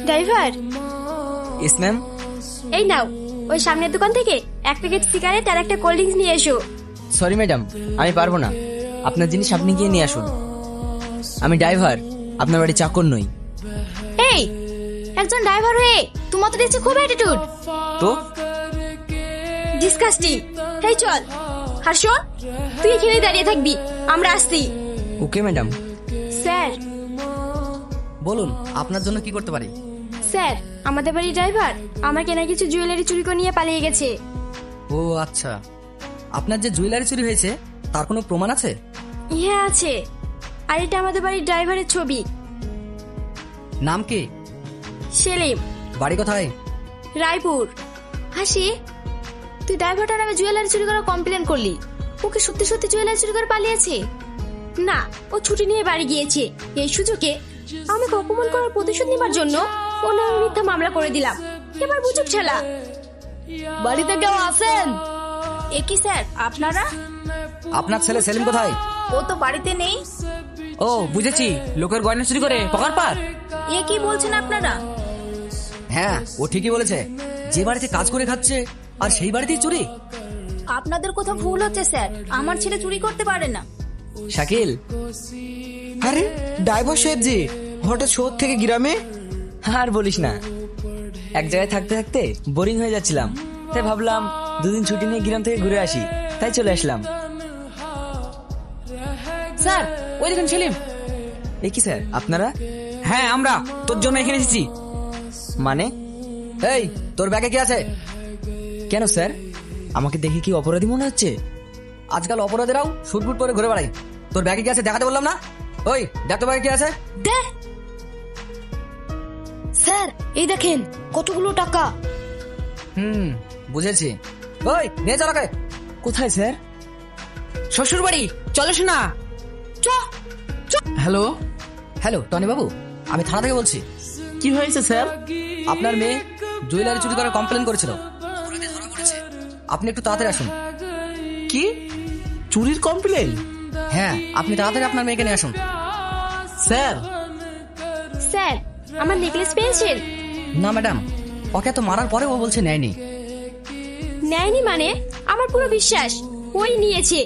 Driver, yes ma'am. এই নাও, ওই সামনের দোকান থেকে এক প্যাকেট সিগারেট আর একটা কোল্ড ড্রিঙ্কস নিয়ে এসো। সরি ম্যাডাম, আমি পারবো না। আপনার জিনিস আপনি গিয়ে নিয়ে আসুন। আমি ড্রাইভার, আপনার বাড়ি চাকর নই। এই, একজন ড্রাইভার হয়ে তোমার তো দেখছি খুব অ্যাটিটিউড। তো ডিসকাস্টিং। এই চল। আর শোন, তুই এখানেই দাঁড়িয়ে থাকবি, আমরা আসছি। Okay madam. স্যার, বলুন আপনার জন্য কি করতে পারি? স্যার, আমাদের বাড়ির ড্রাইভার আমার কেনা কিছু জুয়েলারি চুরি করে নিয়ে পালিয়ে গেছে। ও আচ্ছা, আপনার যে জুয়েলারি চুরি হয়েছে তার কোনো প্রমাণ আছে? হ্যাঁ আছে, আর এটা আমাদের বাড়ির ড্রাইভারের ছবি। নাম কি? সেলিম। বাড়ি কোথায়? রায়পুর। হাসি, তুই ড্রাইভারটার নামে জুয়েলারি চুরি করার কমপ্লেন করলি, ওকে সত্যি সত্যি জুয়েলারি চুরি করে পালিয়েছে? না, ও ছুটি নিয়ে বাড়ি গিয়েছে। এই সুযোগে আমাকে অপমান করার প্রতিশোধ নেবার জন্য ও নামে মিথ্যা মামলা করে দিলাম। এবার বুঝুক ছেলা। বাড়িতে কেউ আছেন? এ কি স্যার, আপনারা? আপনার ছেলে সেলিম কোথায়? ও তো বাড়িতে নেই। ও বুঝেছি, লোকের গয়না চুরি করে পকার পার। এ কি বলছেন আপনারা? হ্যাঁ, ও ঠিকই বলেছে। যে বাড়িতে কাজ করে খাচ্ছে আর সেই বাড়িতেই চুরি। আপনাদের কোথাও ভুল হচ্ছে স্যার, আমার ছেলে চুরি করতে পারে না। শাকিল। আরে ড্রাইভার সাহেব জি, হঠাৎ শহর থেকে গ্রামে? আর বলিস না, এক জায়গায় থাকতে থাকতে বোরিং হয়ে যাচ্ছিলাম, তাই ভাবলাম দুদিন ছুটি নিয়ে গ্রাম থেকে ঘুরে আসি, তাই চলে আসলাম। স্যার, ওই দেখুন সেলিম। এ কি স্যার, আপনারা? হ্যাঁ, আমরা তোর জন্য এখানে এসেছি। মানে? এই, তোর ব্যাগে কি আছে? কেন স্যার, আমাকে দেখে কি অপরাধী মনে হচ্ছে? আজকাল অপরাধীরাও শুটবুট পরে ঘুরে বেড়ায়। তোর ব্যাগে কি আছে দেখাতে বললাম না? ওই দেখ তো ব্যাগে কি আছে। দে স্যার, এই দেখেন কতগুলো টাকা। বুঝেছি। ওই নিয়ে চল ওকে। কোথায় স্যার? শ্বশুর বাড়ি, চলো শোনা। হ্যালো, হ্যালো টনি বাবু, আমি থানা থেকে বলছি। কি হয়েছে স্যার? আপনার মেয়ে জুয়েলারি চুরি করার কমপ্লেন করেছিল, অপরাধী ধরা পড়েছে। আপনি একটু তাড়াতাড়ি আসুন। কি চুরির কমপ্লেন? হ্যাঁ, আপনি তাড়াতাড়ি আপনার মেয়েকে নিয়ে আসুন। স্যার, স্যার, আমার নেকলেস পেয়েছেন? না ম্যাডাম, ওকে তো মারার পরে ও বলছে নেয়নি। নেয়নি মানে? আমার পুরো বিশ্বাস ওই নিয়েছে।